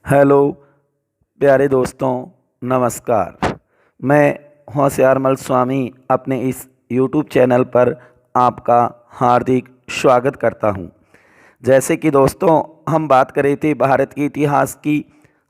Hello प्यारे दोस्तों, नमस्कार। मैं होशियारमल स्वामी अपने इस यूट्यूब चैनल पर आपका हार्दिक स्वागत करता हूं। जैसे कि दोस्तों हम बात कर रहे थे भारत के इतिहास की।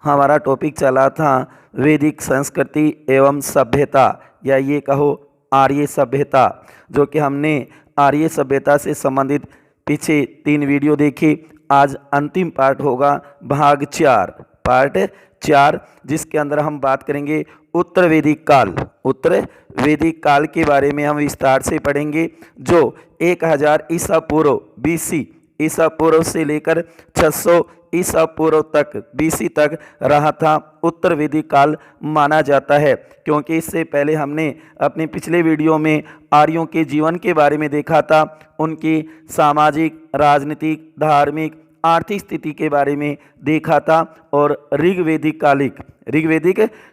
हमारा टॉपिक चला था वैदिक संस्कृति एवं सभ्यता, या ये कहो आर्य सभ्यता, जो कि हमने आर्य सभ्यता से संबंधित पीछे 3 वीडियो देखे। आज अंतिम पार्ट होगा भाग 4, पार्ट 4, जिसके अंदर हम बात करेंगे उत्तर वैदिक काल। उत्तर वैदिक काल के बारे में हम विस्तार से पढ़ेंगे, जो 1000 ईसा पूर्व BC ईसा पूर्व से लेकर 600 ईसा पूर्व तक BC तक रहा था। उत्तर वैदिक काल माना जाता है, क्योंकि इससे पहले हमने अपने पिछले वीडियो में आर्यों के जीवन के बारे में देखा था, उनकी सामाजिक, राजनीतिक, धार्मिक, आर्थिक स्थिति के बारे में देखा था। और ऋग्वैदिक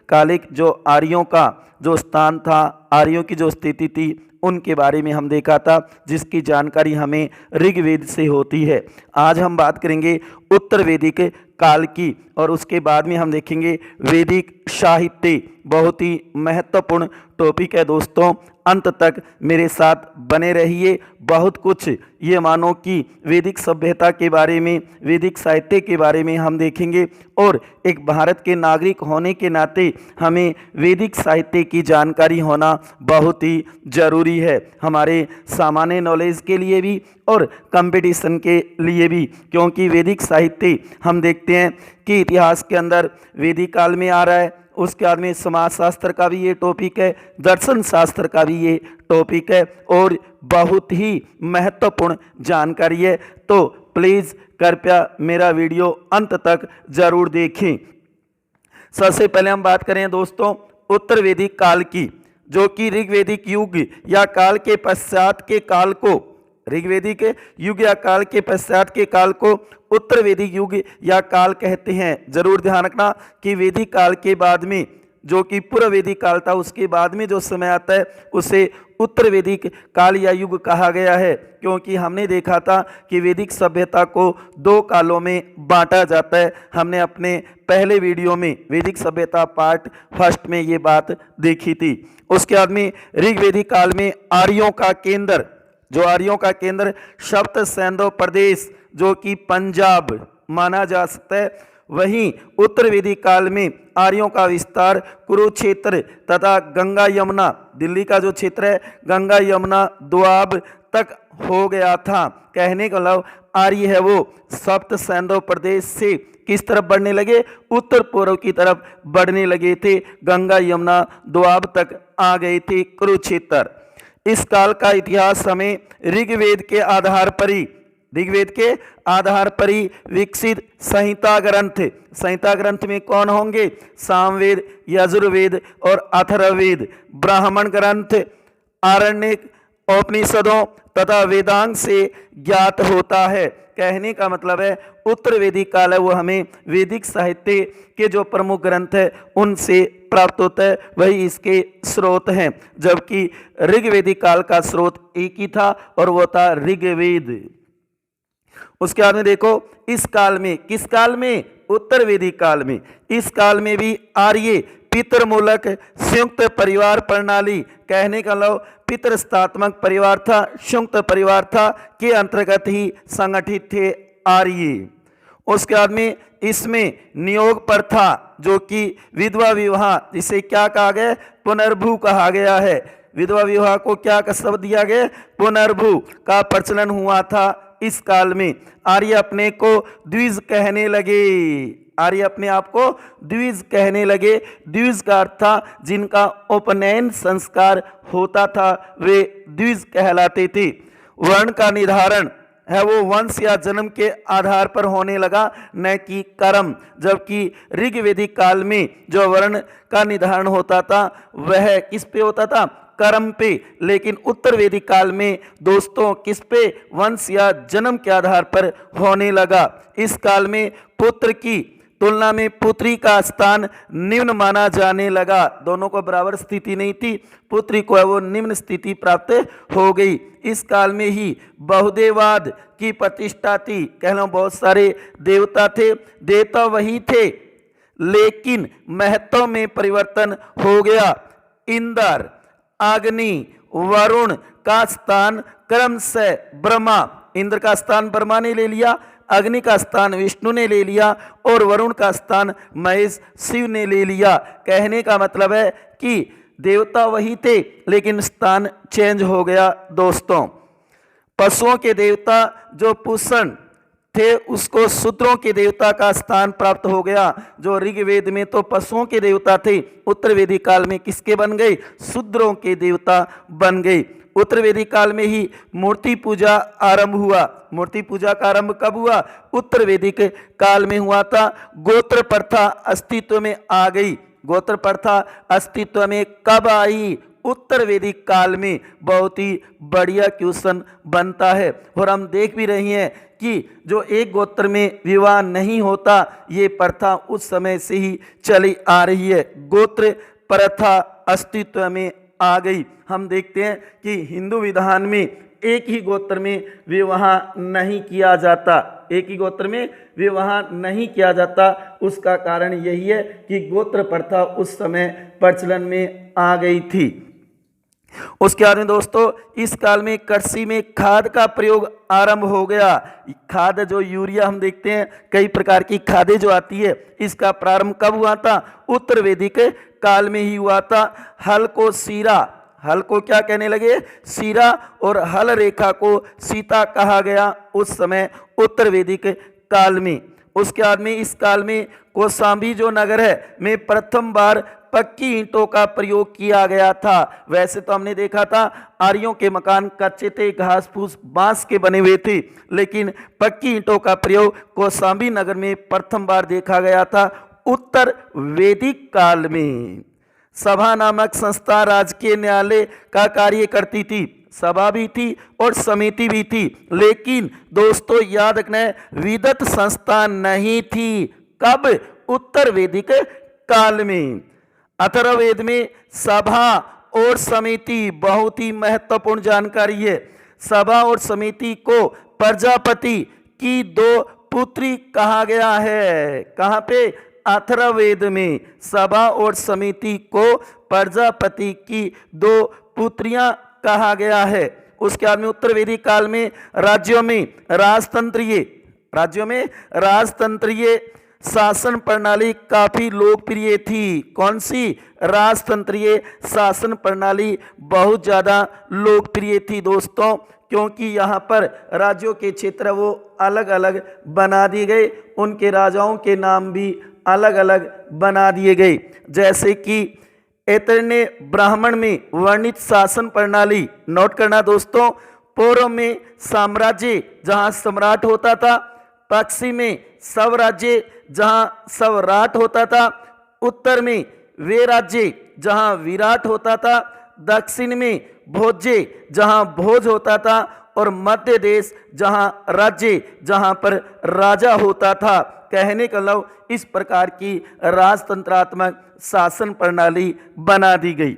कालिक जो आर्यों का जो स्थान था, आर्यों की जो स्थिति थी, उनके बारे में हम देखा था, जिसकी जानकारी हमें ऋग्वेद से होती है। आज हम बात करेंगे उत्तर वैदिक काल की, और उसके बाद में हम देखेंगे वैदिक साहित्य। बहुत ही महत्वपूर्ण टॉपिक है दोस्तों, अंत तक मेरे साथ बने रहिए। बहुत कुछ ये मानो कि वैदिक सभ्यता के बारे में, वैदिक साहित्य के बारे में हम देखेंगे, और एक भारत के नागरिक होने के नाते हमें वैदिक साहित्य की जानकारी होना बहुत ही ज़रूरी है, हमारे सामान्य नॉलेज के लिए भी और कंपटीशन के लिए भी। क्योंकि वैदिक साहित्य हम देखते हैं कि इतिहास के अंदर वैदिक काल में आ रहा है, उसके बाद में समाज शास्त्र का भी ये टॉपिक है, दर्शन शास्त्र का भी ये टॉपिक है, और बहुत ही महत्वपूर्ण जानकारी है। तो प्लीज़ कृपया मेरा वीडियो अंत तक ज़रूर देखें। सबसे पहले हम बात करें दोस्तों उत्तर वैदिक काल की, जो कि ऋग्वैदिक युग या काल के पश्चात के काल को, ऋग्वैदिक युग या काल के पश्चात के काल को उत्तर वैदिक युग या काल कहते हैं। जरूर ध्यान रखना कि वैदिक काल के बाद में, जो कि पूर्व वैदिक काल था, उसके बाद में जो समय आता है उसे उत्तर वैदिक काल या युग कहा गया है। क्योंकि हमने देखा था कि वैदिक सभ्यता को 2 कालों में बांटा जाता है। हमने अपने पहले वीडियो में वैदिक सभ्यता पार्ट 1 में ये बात देखी थी। उसके बाद में ऋग्वैदिक काल में आर्यों का केंद्र, जो आर्यों का केंद्र सप्त सैंधव प्रदेश, जो कि पंजाब माना जा सकता है, वहीं उत्तर वैदिक काल में आर्यों का विस्तार कुरुक्षेत्र तथा गंगा यमुना, दिल्ली का जो क्षेत्र है, गंगा यमुना दोआब तक हो गया था। कहने का मतलब आर्य है वो सप्त सैंधव प्रदेश से किस तरफ बढ़ने लगे, उत्तर पूर्व की तरफ बढ़ने लगे थे, गंगा यमुना दोआब तक आ गए थे, कुरुक्षेत्र। इस काल का इतिहास हमें ऋग्वेद के आधार पर ही विकसित संहिता ग्रंथ में कौन होंगे, सामवेद, यजुर्वेद और अथर्ववेद, ब्राह्मण ग्रंथ, आरण्यक, उपनिषदों तथा वेदांग से ज्ञात होता है। कहने का मतलब है उत्तर वैदिक काल है वो हमें वैदिक साहित्य के जो प्रमुख ग्रंथ है उनसे प्राप्त होता है, वही इसके स्रोत हैं। जबकि ऋग्वैदिक काल का स्रोत एक ही था, और वो था ऋग्वेद। उसके बाद में देखो इस काल में, किस काल में, उत्तर वैदिक काल में, इस काल में भी आर्य पितृमूलक संयुक्त परिवार प्रणाली, कहने का मतलब पितृस्थात्मक परिवार था, संयुक्त परिवार था, के अंतर्गत ही संगठित थे आर्य। उसके बाद में इसमें नियोग प्रथा, जो कि विधवा विवाह, जिसे क्या कहा गया, पुनर्भू कहा गया है। विधवा विवाह को क्या का शब्द दिया गया, पुनर्भू का प्रचलन हुआ था इस काल में। आर्य अपने को द्विज कहने लगे, आर्य अपने आप को द्विज कहने लगे। द्विज का अर्थ था जिनका उपनयन संस्कार होता था, वे द्विज कहलाते थे। वर्ण का निर्धारण है वो वंश या जन्म के आधार पर होने लगा, न कि कर्म। जबकि ऋग्वैदिक काल में जो वर्ण का निर्धारण होता था वह किस पे होता था, कर्म पे। लेकिन उत्तर वैदिक काल में दोस्तों किस पे, वंश या जन्म के आधार पर होने लगा। इस काल में पुत्र की तुलना में पुत्री का स्थान निम्न माना जाने लगा, दोनों को बराबर स्थिति नहीं थी, पुत्री को वो निम्न स्थिति प्राप्त हो गई। इस काल में ही बहुदेववाद की प्रतिष्ठा थी, कहना बहुत सारे देवता थे, देवता वही थे लेकिन महत्व में परिवर्तन हो गया। इंद्र, अग्नि, वरुण का स्थान क्रम से ब्रह्मा, इंद्र का स्थान ब्रह्मा ने ले लिया, अग्नि का स्थान विष्णु ने ले लिया और वरुण का स्थान महेश शिव ने ले लिया। कहने का मतलब है कि देवता वही थे लेकिन स्थान चेंज हो गया। दोस्तों, पशुओं के देवता जो पूषण थे उसको शूद्रों के देवता का स्थान प्राप्त हो गया। जो ऋग्वेद में तो पशुओं के देवता थे, उत्तर वेदिक काल में किसके बन गए? शूद्रों के देवता बन गए। उत्तर वेदिक काल में ही मूर्ति पूजा आरंभ हुआ। मूर्ति पूजा का आरंभ कब हुआ? उत्तर वेदिक काल में हुआ था। गोत्र प्रथा अस्तित्व में आ गई। गोत्र प्रथा अस्तित्व में कब आई? उत्तर वैदिक काल में। बहुत ही बढ़िया क्वेश्चन बनता है और हम देख भी रहे हैं कि जो एक गोत्र में विवाह नहीं होता, ये प्रथा उस समय से ही चली आ रही है। गोत्र प्रथा अस्तित्व में आ गई। हम देखते हैं कि हिंदू विधान में एक ही गोत्र में विवाह नहीं किया जाता। एक ही गोत्र में विवाह नहीं किया जाता। उसका कारण यही है कि गोत्र प्रथा उस समय प्रचलन में आ गई थी। उसके बाद में दोस्तों, इस काल में कृषि में खाद का प्रयोग आरंभ हो गया। खाद जो यूरिया हम देखते हैं, कई प्रकार की खादें जो आती है, इसका प्रारंभ कब हुआ था? उत्तर वैदिक काल में ही हुआ था। हल को सीरा, हल को क्या कहने लगे? सीरा, और हल रेखा को सीता कहा गया उस समय उत्तर वैदिक काल में। उसके बाद में इस काल में कौशाम्बी जो नगर है में प्रथम बार पक्की ईंटों का प्रयोग किया गया था। वैसे तो हमने देखा था आर्यों के मकान कच्चे थे, घास फूस बांस के बने हुए थे, लेकिन पक्की ईंटों का प्रयोग कौशाम्बी नगर में प्रथम बार देखा गया था उत्तर वैदिक काल में। सभा नामक संस्था राजकीय न्यायालय का कार्य करती थी। सभा भी थी और समिति भी थी, लेकिन दोस्तों याद रखना, विदत संस्था नहीं थी। कब? उत्तर वैदिक काल में। अथर्ववेद में सभा और समिति बहुत ही महत्वपूर्ण जानकारी है। सभा और समिति को प्रजापति की दो पुत्री कहा गया है। कहाँ पे? अथर्ववेद में सभा और समिति को प्रजापति की दो पुत्रियां कहा गया है। उसके बाद में उत्तर वैदिक काल में राज्यों में राजतंत्रीय शासन प्रणाली काफी लोकप्रिय थी। कौन सी? राजतंत्रीय शासन प्रणाली बहुत ज़्यादा लोकप्रिय थी दोस्तों, क्योंकि यहाँ पर राज्यों के क्षेत्र वो अलग अलग बना दिए गए, उनके राजाओं के नाम भी अलग अलग बना दिए गए। जैसे कि ऐतरेय ब्राह्मण में वर्णित शासन प्रणाली, नोट करना दोस्तों, पूर्व में साम्राज्य जहाँ सम्राट होता था, पश्चिम में स्वराज्य जहाँ स्वराट होता था, उत्तर में वे राज्य जहाँ विराट होता था, दक्षिण में भोज्य जहाँ भोज होता था, और मध्य देश जहाँ राज्य जहाँ पर राजा होता था। कहने का मतलब इस प्रकार की राजतंत्रात्मक शासन प्रणाली बना दी गई।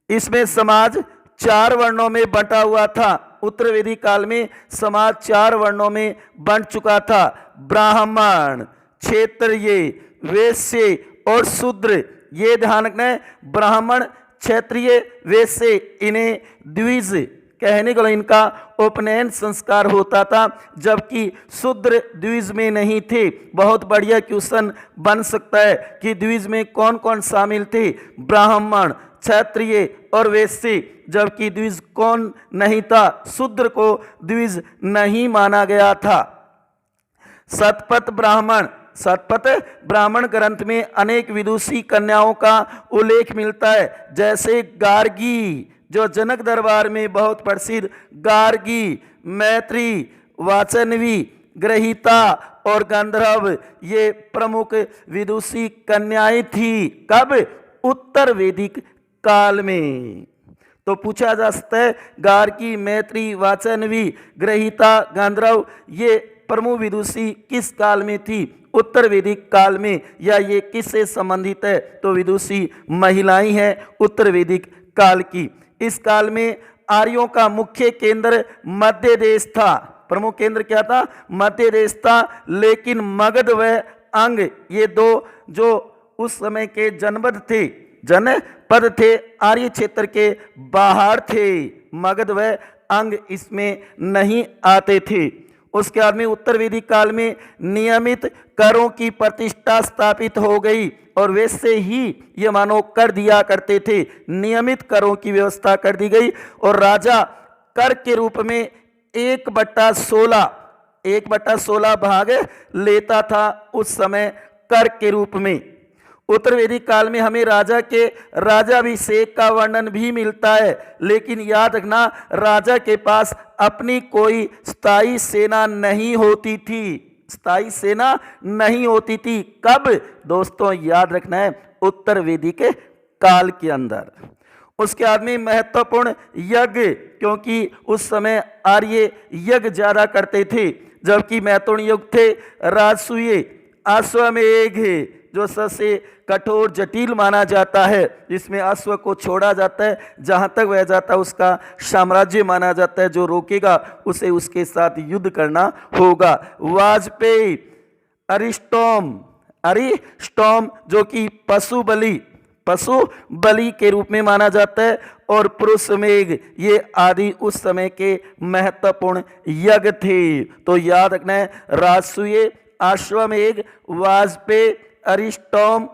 इसमें समाज 4 वर्णों में बंटा हुआ था। उत्तर वैदिक काल में समाज 4 वर्णों में बंट चुका था। ब्राह्मण, क्षत्रिय, वैश्य और शूद्र। ये ध्यान रखना है, ब्राह्मण, क्षत्रिय, वैश्य, इन्हें द्विज कहने को इनका उपनयन संस्कार होता था, जबकि शूद्र द्विज में नहीं थे। बहुत बढ़िया क्वेश्चन बन सकता है कि द्विज में कौन कौन शामिल थे? ब्राह्मण, क्षत्रिय और वैश्य, जबकि द्विज कौन नहीं था? शूद्र को द्विज नहीं माना गया था। शतपथ ब्राह्मण ग्रंथ में अनेक विदुषी कन्याओं का उल्लेख मिलता है, जैसे गार्गी जो जनक दरबार में बहुत प्रसिद्ध, गार्गी, मैत्री, वाचनवी, ग्रहीता और गंधर्व, ये प्रमुख विदुषी कन्याएं थी। कब? उत्तर वैदिक काल में। तो पूछा जा सकता है गार्गी, मैत्री, वाचनवी, ग्रहीता, गंधर्व, ये प्रमुख विदुषी किस काल में थी? उत्तर वैदिक काल में। या ये किससे संबंधित है? तो विदुषी महिलाएं हैं उत्तर वैदिक काल की। इस काल में आर्यों का मुख्य केंद्र मध्य देश था। प्रमुख केंद्र क्या था? मध्य देश था, लेकिन मगध व अंग, ये दो जो उस समय के जनपद थे आर्य क्षेत्र के बाहर थे, मगध व अंग इसमें नहीं आते थे। उसके बाद में उत्तर वैदिक काल में नियमित करों की प्रतिष्ठा स्थापित हो गई और वैसे ही ये मानो कर दिया करते थे, नियमित करों की व्यवस्था कर दी गई और राजा कर के रूप में 1/16 भाग लेता था उस समय कर के रूप में। उत्तर वैदिक काल में हमें राजा के राजाभिषेक का वर्णन भी मिलता है, लेकिन याद रखना राजा के पास अपनी कोई स्थायी सेना नहीं होती थी। कब दोस्तों याद रखना है, उत्तर वैदिक काल के अंदर। उसके बाद में महत्वपूर्ण यज्ञ, क्योंकि उस समय आर्य यज्ञ ज्यादा करते थे, जबकि महत्वपूर्ण यज्ञ थे राजसूय, अश्वमेघ जो सबसे कठोर जटिल माना जाता है, जिसमें अश्व को छोड़ा जाता है, जहां तक वह जाता है उसका साम्राज्य माना जाता है, जो रोकेगा उसे उसके साथ युद्ध करना होगा। वाजपेयी, अरिस्टोम जो कि पशु बलि के रूप में माना जाता है, और पुरुषमेघ, ये आदि उस समय के महत्वपूर्ण यज्ञ थे। तो याद रखना है राजसूय, अश्वमेघ, वाजपेयी, अरिस्टोम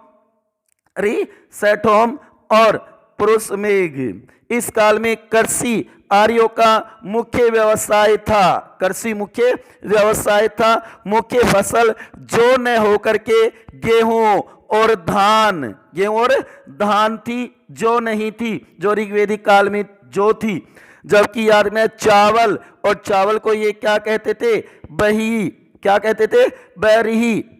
और पुरुषमेघ। इस काल में कृषि आर्यों का मुख्य व्यवसाय था। मुख्य फसल जो न होकर के गेहूं और धान थी, जो नहीं थी, जो ऋग्वेदिक काल में जो थी। जबकि याद में चावल, और चावल को ये क्या कहते थे,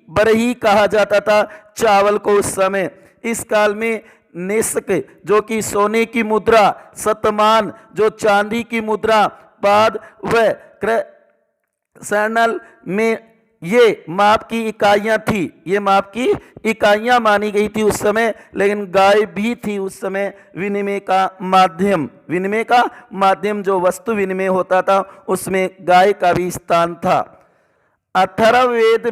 बरही कहा जाता था चावल को उस समय। इस काल में निष्क जो कि सोने की मुद्रा, शतमान जो चांदी की मुद्रा, पाद व क्रैनल में ये माप की इकाइयां थी, ये माप की इकाइयां मानी गई थी उस समय। लेकिन गाय भी थी उस समय विनिमय का माध्यम जो वस्तु विनिमय होता था, उसमें गाय का भी स्थान था। अथर्ववेद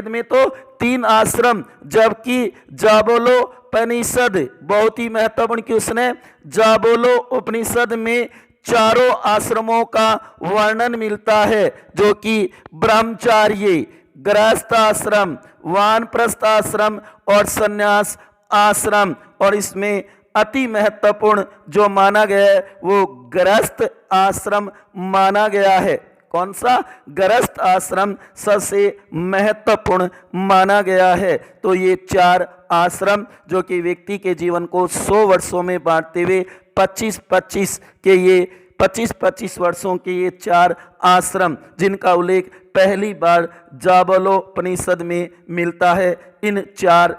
में तो 3 आश्रम, जबकि जाबोलोपनिषद बहुत ही महत्वपूर्ण कि उसने जाबोलो उपनिषद में 4 आश्रमों का वर्णन मिलता है, जो कि ब्रह्मचार्य, गृहस्थ आश्रम, वानप्रस्थ आश्रम और संन्यास आश्रम। और इसमें अति महत्वपूर्ण जो माना गया है वो गृहस्थ आश्रम माना गया है। कौन सा? गृहस्थ आश्रम सबसे महत्वपूर्ण माना गया है। तो ये 4 आश्रम जो कि व्यक्ति के जीवन को 100 वर्षों में बांटते हुए 25-25 वर्षों के ये 4 आश्रम, जिनका उल्लेख पहली बार जाबलोपनिषद में मिलता है। इन 4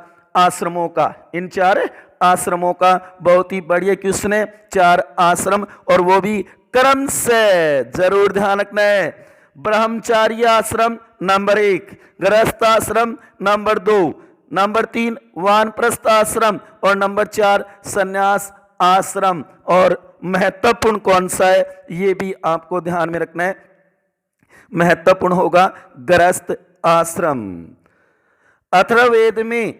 आश्रमों का बहुत ही बढ़िया कि उसने 4 आश्रम, और वो भी क्रम से, जरूर ध्यान रखना है। ब्रह्मचार्य आश्रम नंबर 1, गृहस्थ आश्रम नंबर 2, नंबर 3 वानप्रस्थ आश्रम और नंबर 4 संन्यास आश्रम। और महत्वपूर्ण कौन सा है ये भी आपको ध्यान में रखना है, महत्वपूर्ण होगा गृहस्थ आश्रम। अथर्ववेद में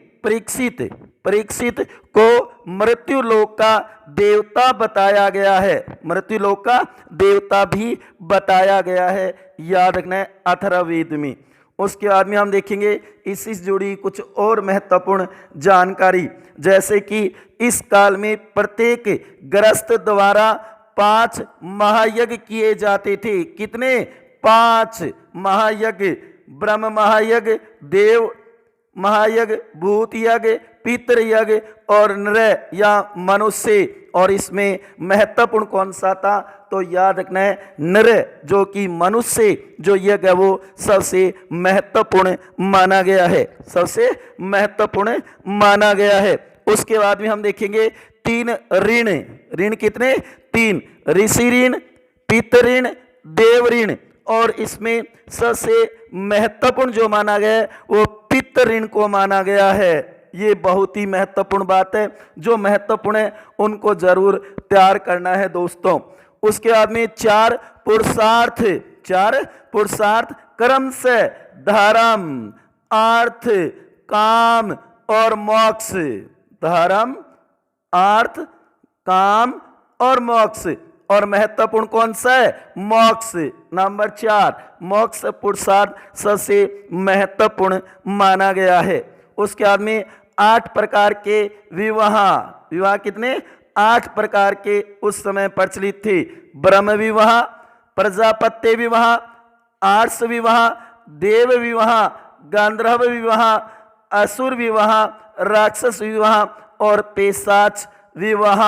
परीक्षित को मृत्युलोक का देवता बताया गया है, मृत्युलोक का देवता भी बताया गया है, याद रखना है अथर्ववेद में। उसके बाद में हम देखेंगे इससे जुड़ी कुछ और महत्वपूर्ण जानकारी, जैसे कि इस काल में प्रत्येक गृहस्थ द्वारा 5 महायज्ञ किए जाते थे। कितने? 5 महायज्ञ, ब्रह्म महायज्ञ, देव महायज्ञ, भूत यज्ञ, पितृ यज्ञ और नर या मनुष्य। और इसमें महत्वपूर्ण कौन सा था? तो याद रखना है नर जो कि मनुष्य जो यज्ञ है वो सबसे महत्वपूर्ण माना गया है, सबसे महत्वपूर्ण माना गया है। उसके बाद में हम देखेंगे 3 ऋण कितने? 3, ऋषि ऋण, पितृ ऋण, देव ऋण। और इसमें सबसे महत्वपूर्ण जो माना गया है वो पितृ ऋण को माना गया है। ये बहुत ही महत्वपूर्ण बात है, जो महत्वपूर्ण है उनको जरूर तैयार करना है दोस्तों। उसके बाद में 4 पुरुषार्थ क्रम से धर्म, अर्थ, काम और मोक्ष। धर्म, अर्थ, काम और मोक्ष। और महत्वपूर्ण कौन सा है? मोक्ष। नंबर 4, मोक्ष पुरुषार्थ सबसे महत्वपूर्ण माना गया है। उसके बाद में 8 प्रकार के विवाह। विवाह कितने? 8 प्रकार के उस समय प्रचलित थे। ब्रह्म विवाह, प्रजापत्य विवाह, आर्ष विवाह, देव विवाह, गंधर्व विवाह, असुर विवाह, राक्षस विवाह और पेशाच विवाह।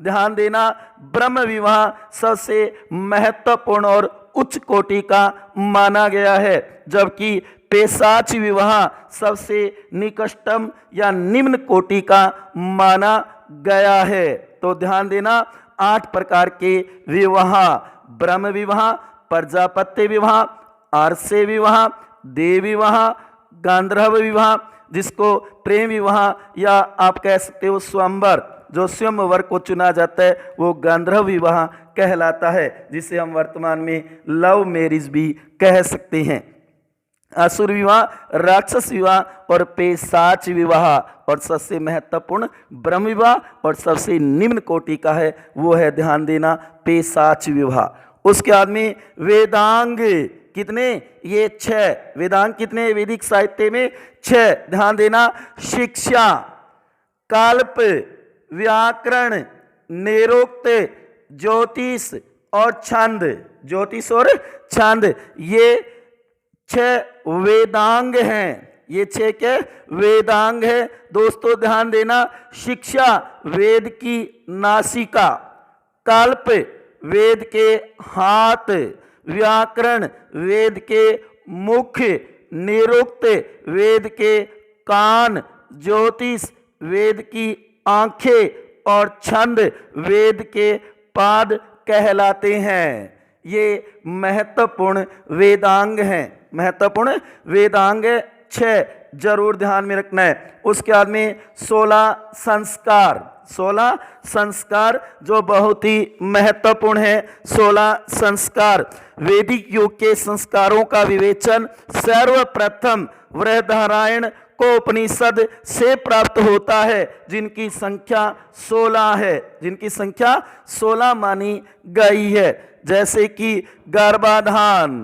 ध्यान देना, ब्रह्म विवाह सबसे महत्वपूर्ण और उच्च कोटि का माना गया है, जबकि पेशाच विवाह सबसे निकृष्टतम या निम्न कोटि का माना गया है। तो ध्यान देना, 8 प्रकार के विवाह, ब्रह्म विवाह, प्रजापत्य विवाह, आर्षे विवाह, देव विवाह, गंधर्व विवाह, जिसको प्रेम विवाह या आप कह सकते हो स्वयंवर, जो स्वयंवर को चुना जाता है वो गंधर्व विवाह कहलाता है, जिसे हम वर्तमान में लव मैरिज भी कह सकते हैं। असुर विवाह, राक्षस विवाह और पेशाच विवाह। और सबसे महत्वपूर्ण ब्रह्म विवाह और सबसे निम्न कोटि का है वो है, ध्यान देना, पेशाच विवाह। उसके बाद में वेदांग कितने? ये 6 वेदांग कितने? वैदिक साहित्य में 6। ध्यान देना, शिक्षा, कल्प, व्याकरण, निरुक्त, ज्योतिष और छंद। ज्योतिष और छंद, ये 6 वेदांग हैं। ये 6 के वेदांग है। दोस्तों ध्यान देना, शिक्षा वेद की नासिका, कल्प वेद के हाथ, व्याकरण वेद के मुख, निरुक्त वेद के कान, ज्योतिष वेद की आंखें और छंद वेद के पाद कहलाते हैं। ये महत्वपूर्ण वेदांग हैं। महत्वपूर्ण वेदांग 6 जरूर ध्यान में रखना है। उसके बाद में 16 संस्कार। 16 संस्कार जो बहुत ही महत्वपूर्ण है। 16 संस्कार वैदिक युग के संस्कारों का विवेचन सर्वप्रथम बृहदारण्यक को उपनिषद से प्राप्त होता है, जिनकी संख्या 16 है। जिनकी संख्या 16 मानी गई है, जैसे कि गर्भाधान,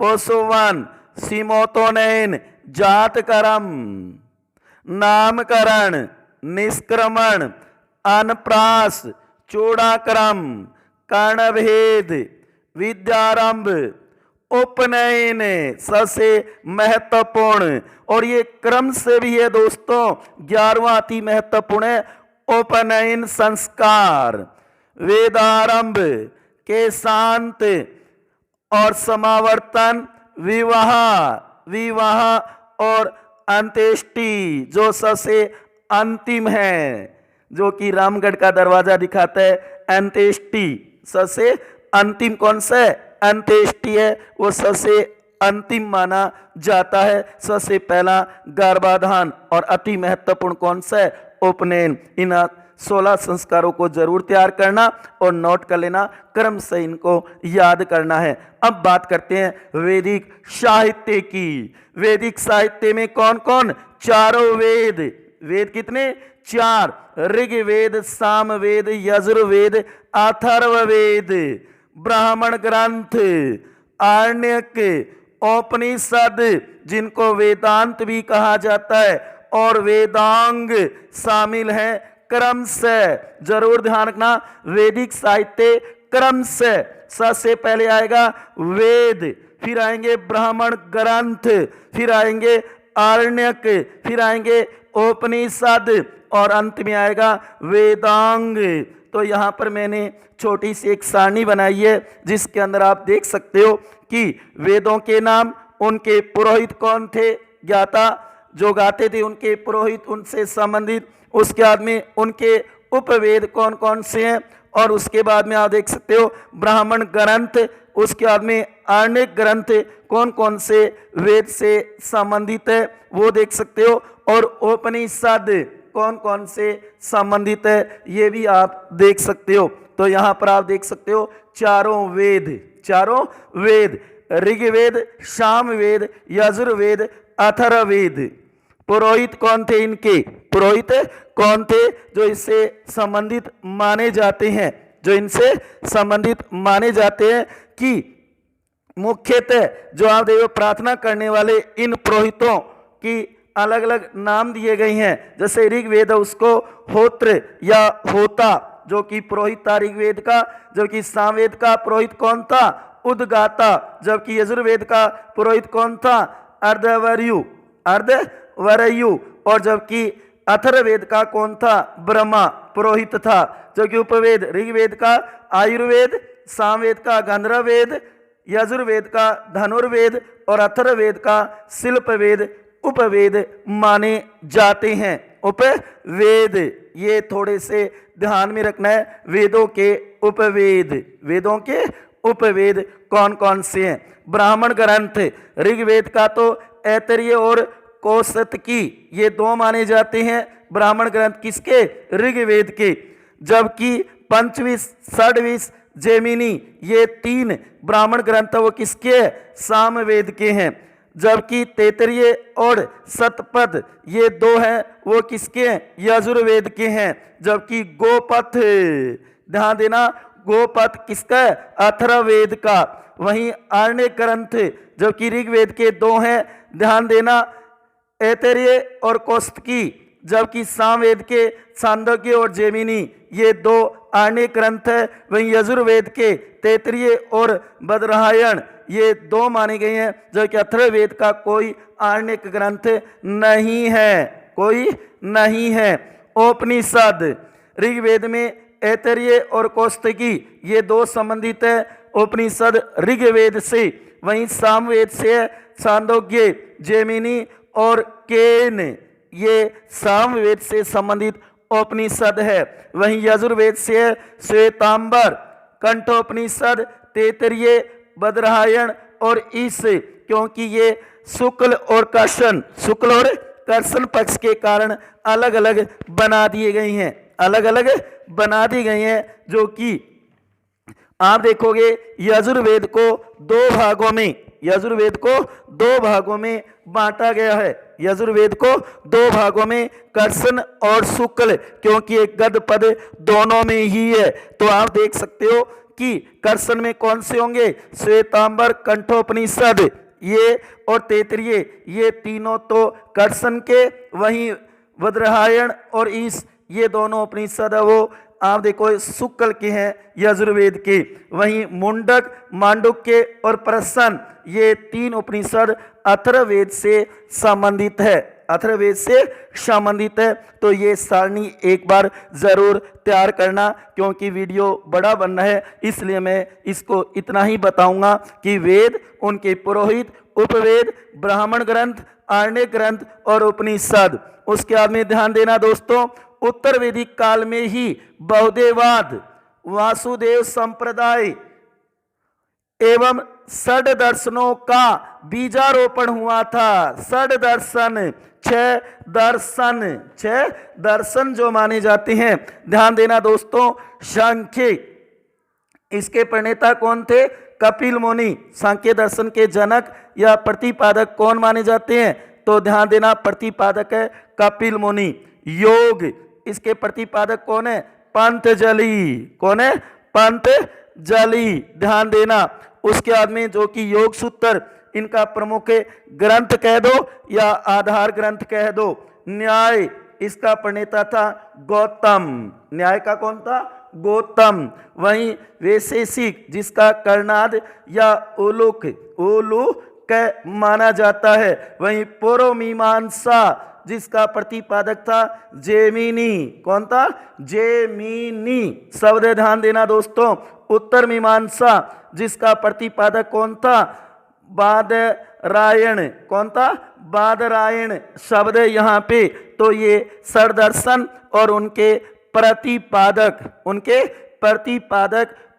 पोषोवन, सीमोतोनयन, जातकर्म, नामकरण, निष्क्रमण, अनप्रास, चूड़ाक्रम, कर्णभेद, विद्यारंभ, उपनयन सबसे महत्वपूर्ण। और ये क्रम से भी है दोस्तों, 11वां अति महत्वपूर्ण है, उपनयन संस्कार। वेदारंभ के शांत और समावर्तन, विवाह, विवाह और अंत्येष्टि जो सबसे अंतिम है, जो कि रामगढ़ का दरवाजा दिखाता है। अंत्येष्टि सबसे अंतिम कौन सा है? अंत्येष्टि है, वो सबसे अंतिम माना जाता है। सबसे पहला गर्भाधान और अति महत्वपूर्ण कौन सा है? उपनयन। इन 16 संस्कारों को जरूर तैयार करना और नोट कर लेना, क्रम से इनको याद करना है। अब बात करते हैं वैदिक साहित्य की। वैदिक साहित्य में कौन कौन? चारों वेद। वेद कितने? 4। ऋग्वेद, सामवेद, यजुर्वेद, अथर्ववेद, ब्राह्मण ग्रंथ, आरण्यक, उपनिषद जिनको वेदांत भी कहा जाता है, और वेदांग शामिल है क्रम से। जरूर ध्यान रखना, वैदिक साहित्य क्रम से। सबसे पहले आएगा वेद, फिर आएंगे ब्राह्मण ग्रंथ, फिर आएंगे आरण्यक, फिर आएंगे उपनिषद और अंत में आएगा वेदांग। तो यहाँ पर मैंने छोटी सी एक सारणी बनाई है, जिसके अंदर आप देख सकते हो कि वेदों के नाम, उनके पुरोहित कौन थे, ज्ञाता जो गाते थे उनके पुरोहित, उनसे संबंधित। उसके बाद में उनके उपवेद कौन कौन से हैं, और उसके बाद में आप देख सकते हो ब्राह्मण ग्रंथ, उसके बाद में आरण्यक ग्रंथ कौन कौन से वेद से संबंधित है वो देख सकते हो, और उपनिषद कौन कौन से संबंधित है ये भी आप देख सकते हो। तो यहाँ पर आप देख सकते हो चारों वेद, चारों वेद, ऋग्वेद, सामवेद, यजुर्वेद, अथर्ववेद। पुरोहित कौन थे इनके? पुरोहित कौन थे जो इससे संबंधित माने जाते हैं? जो इनसे संबंधित माने जाते हैं कि मुख्यतः जो आप देखो प्रार्थना करने वाले इन पुरोहितों की अलग अलग नाम दिए गए हैं। जैसे ऋग्वेद उसको होत्र या होता, जो कि पुरोहित था ऋग्वेद का। जबकि सामवेद का पुरोहित कौन था? उद्गाता। जबकि यजुर्वेद का पुरोहित कौन था? अर्धवर्यु, अर्धवरयु। और जबकि अथर्ववेद का कौन था? ब्रह्मा पुरोहित था। जबकि उपवेद ऋग्वेद का आयुर्वेद, सामवेद का गंधर्ववेद, यजुर्वेद का धनुर्वेद और अथर्ववेद का शिल्पवेद उपवेद माने जाते हैं। उपवेद ये थोड़े से ध्यान में रखना है। वेदों के उपवेद, वेदों के उपवेद कौन कौन से हैं? ब्राह्मण ग्रंथ ऋग्वेद का तो ऐतरेय और कौसतकी, ये दो माने जाते हैं ब्राह्मण ग्रंथ। किसके? ऋग्वेद के। जबकि पंचविश, षड्विश, जैमिनी ये तीन ब्राह्मण ग्रंथ वो किसके? सामवेद के हैं। जबकि तैतरीय और शतपथ ये दो हैं वो किसके हैं? यजुर्वेद के हैं। जबकि गोपथ, ध्यान देना, गोपथ किसका है? अथर्ववेद का। वहीं आरण्य ग्रंथ जबकि ऋग्वेद के दो हैं, ध्यान देना, ऐतरेय और कौसतकी। जबकि सामवेद के छांदोग्य और जैमिनी ये दो आरण्य ग्रंथ है। वहीं यजुर्वेद के तैतरीय और बदरायण ये दो माने गए हैं। जबकि अथर्ववेद का कोई आरण्यक ग्रंथ नहीं है, कोई नहीं है। उपनिषद ऋग्वेद में ऐतरेय और कौसतकी ये दो संबंधित है उपनिषद ऋग्वेद से। वहीं सामवेद से छांदोग्य, जैमिनी और केन ये सामवेद से संबंधित उपनिषद है। वहीं यजुर्वेद से श्वेतांबर, कंठोपनिषद, तैतरीय, बदरायण और ईश, क्योंकि ये शुक्ल और कर्षण पक्ष के कारण अलग अलग बना दिए गए हैं, अलग अलग बना दी गई हैं। जो कि आप देखोगे यजुर्वेद को दो भागों में बांटा गया है। यजुर्वेद को दो भागों में, कर्षण और शुक्ल, क्योंकि एक गद पद दोनों में ही है। तो आप देख सकते हो कि कर्षण में कौन से होंगे? श्वेतांबर, कंठोपनिषद ये और तैतरीय ये तीनों तो कर्षण के। वहीं बदरायण और ईश ये दोनों उपनिषद है वो आप देखो शुक्ल के हैं, यजुर्वेद के। वहीं मुंडक, मांडुक्य और प्रसन ये तीन उपनिषद अथर्ववेद से संबंधित है, अथर्ववेद से संबंधित है। तो ये सारणी एक बार जरूर तैयार करना, क्योंकि वीडियो बड़ा बनना है, इसलिए मैं इसको इतना ही बताऊंगा कि वेद, उनके पुरोहित, उपवेद, ब्राह्मण ग्रंथ, आरण्य ग्रंथ और उपनिषद। उसके बाद में ध्यान देना दोस्तों, उत्तर वैदिक काल में ही बहुदेववाद, वासुदेव संप्रदाय एवं षड दर्शनों का बीजारोपण हुआ था। षड दर्शन, छह दर्शन जो माने जाते हैं। ध्यान देना दोस्तों, सांख्य, इसके प्रणेता कौन थे? कपिल मुनि। सांख्य दर्शन के जनक या प्रतिपादक कौन माने जाते हैं? तो ध्यान देना, प्रतिपादक है कपिल मुनि। योग, इसके प्रतिपादक कौन है? पंतजलि। कौन है? पंतजलि। ध्यान देना। उसके बाद में जो कि योग सूत्र, इनका प्रमुख ग्रंथ कह दो या आधार ग्रंथ कह दो। न्याय, इसका प्रणेता था गौतम। न्याय का कौन था? गौतम। वहीं वैशेषिक, जिसका कर्णाद या उलूक माना जाता है। वहीं पूर्व मीमांसा, जिसका प्रतिपादक था जैमिनी। कौन था? जैमिनी। शब्द ध्यान देना दोस्तों। उत्तर मीमांसा, जिसका प्रतिपादक कौन था? बादरायण। कौन था? बादरायण शब्द यहाँ पे। तो ये षडदर्शन और उनके प्रतिपादक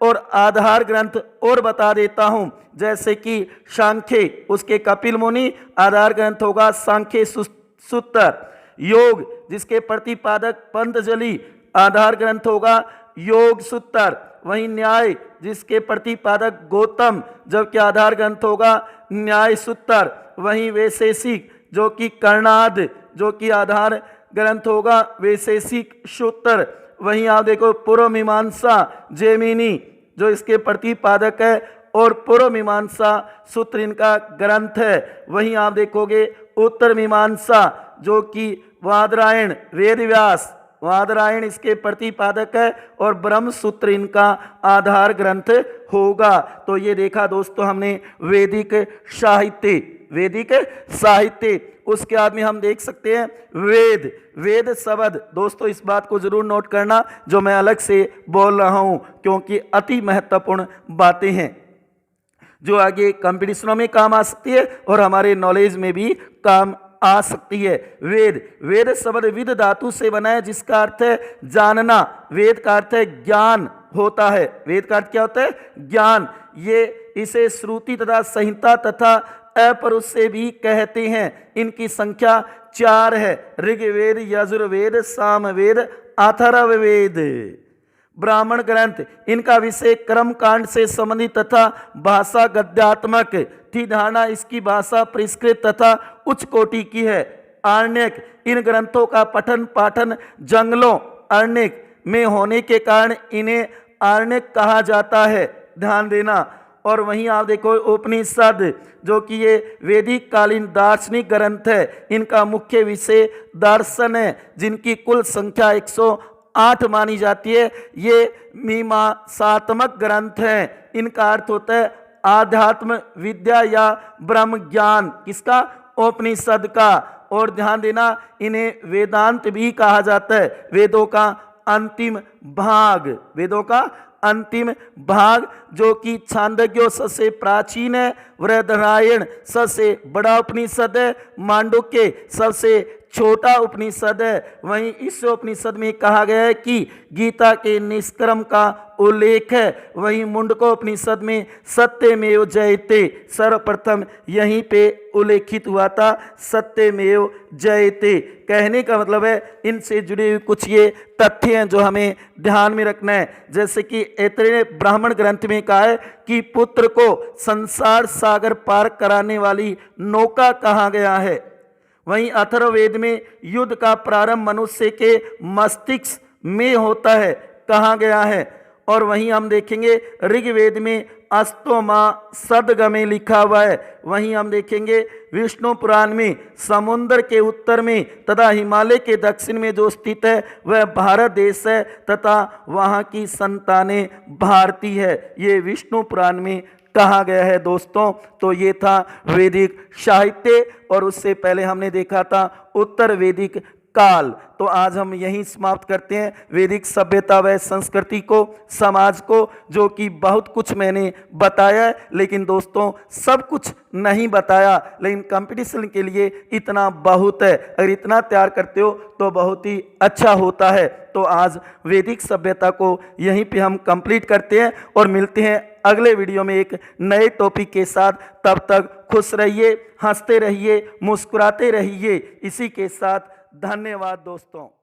और आधार ग्रंथ और बता देता हूं। जैसे कि सांख्य, उसके कपिल मुनि, आधार ग्रंथ होगा सांख्य सूत्र। योग, जिसके प्रतिपादक पंतजलि, आधार ग्रंथ होगा योग सूत्र। वहीं न्याय, जिसके प्रतिपादक गौतम, जबकि आधार ग्रंथ होगा न्याय सूत्र। वहीं वैशेषिक, जो कि कर्णाद जो कि आधार ग्रंथ होगा वैशेषिक सूत्र। वहीं आप देखो पूर्व मीमांसा जैमिनी जो इसके प्रतिपादक है और पूर्व मीमांसा सूत्र इनका ग्रंथ है। वहीं आप देखोगे उत्तर मीमांसा जो कि वादरायण वेदव्यास वादरायण इसके प्रतिपादक है और ब्रह्म सूत्र इनका आधार ग्रंथ होगा। तो ये देखा दोस्तों हमने वैदिक साहित्य। उसके बाद में हम देख सकते हैं वेद शब्द। दोस्तों इस बात को जरूर नोट करना जो मैं अलग से बोल रहा हूं, क्योंकि अति महत्वपूर्ण बातें हैं जो आगे कंपटीशनों में काम आ सकती है और हमारे नॉलेज में भी काम आ सकती है। वेद शब्द विद धातु से बना है जिसका अर्थ है जानना। वेद का अर्थ है ज्ञान होता है। वेद का अर्थ क्या होता है? ज्ञान। ये इसे श्रुति तथा संहिता तथा अपरुष से भी कहते हैं। इनकी संख्या 4 है। ऋग्वेद, यजुर्वेद, सामवेद, अथर्ववेद। ब्राह्मण ग्रंथ इनका विषय कर्म कांड से संबंधित तथा भाषा गद्यात्मक थी। धारणा इसकी भाषा परिष्कृत तथा उच्च कोटि की है। आरण्यक इन ग्रंथों का पठन पाठन जंगलों अरण्यक में होने के कारण इन्हें आरण्यक कहा जाता है, ध्यान देना। और वहीं आप देखो उपनिषद जो कि ये वैदिक कालीन दार्शनिक ग्रंथ है। इनका मुख्य विषय दर्शन है जिनकी कुल संख्या 108 मानी जाती है। ये मीमांसात्मक ग्रंथ हैं। इनका अर्थ होता है आध्यात्म विद्या या ब्रह्म ज्ञान। किसका? उपनिषद का। और ध्यान देना इन्हें वेदांत भी कहा जाता है। वेदों का अंतिम भाग जो कि छांदोग्य सबसे प्राचीन है, बृहदारण्यक सबसे बड़ा उपनिषद है, मांडुक्य सबसे छोटा उपनिषद है। वहीं इस उपनिषद में कहा गया है कि गीता के निष्कर्म का उल्लेख है। वहीं मुंडको उपनिषद में सत्यमेव जयते सर्वप्रथम यहीं पे उल्लेखित हुआ था, सत्यमेव जयते। कहने का मतलब है इनसे जुड़े हुए कुछ ये तथ्य हैं जो हमें ध्यान में रखना है। जैसे कि ऐतरेय ब्राह्मण ग्रंथ में कहा है कि पुत्र को संसार सागर पार कराने वाली नौका कहा गया है। वहीं अथर्ववेद में युद्ध का प्रारंभ मनुष्य के मस्तिष्क में होता है, कहा गया है। और वहीं हम देखेंगे ऋग्वेद में अस्तोमा सदगमे लिखा हुआ है। वहीं हम देखेंगे विष्णु पुराण में समुद्र के उत्तर में तथा हिमालय के दक्षिण में जो स्थित है वह भारत देश है तथा वहाँ की संतानें भारतीय है। ये विष्णु पुराण में कहा गया है दोस्तों। तो ये था वैदिक साहित्य और उससे पहले हमने देखा था उत्तर वैदिक काल। तो आज हम यहीं समाप्त करते हैं वैदिक सभ्यता व संस्कृति को, समाज को, जो कि बहुत कुछ मैंने बताया है लेकिन दोस्तों सब कुछ नहीं बताया, लेकिन कंपटीशन के लिए इतना बहुत है। अगर इतना तैयार करते हो तो बहुत ही अच्छा होता है। तो आज वैदिक सभ्यता को यहीं पे हम कंप्लीट करते हैं और मिलते हैं अगले वीडियो में एक नए टॉपिक के साथ। तब तक खुश रहिए, हंसते रहिए, मुस्कुराते रहिए। इसी के साथ धन्यवाद दोस्तों।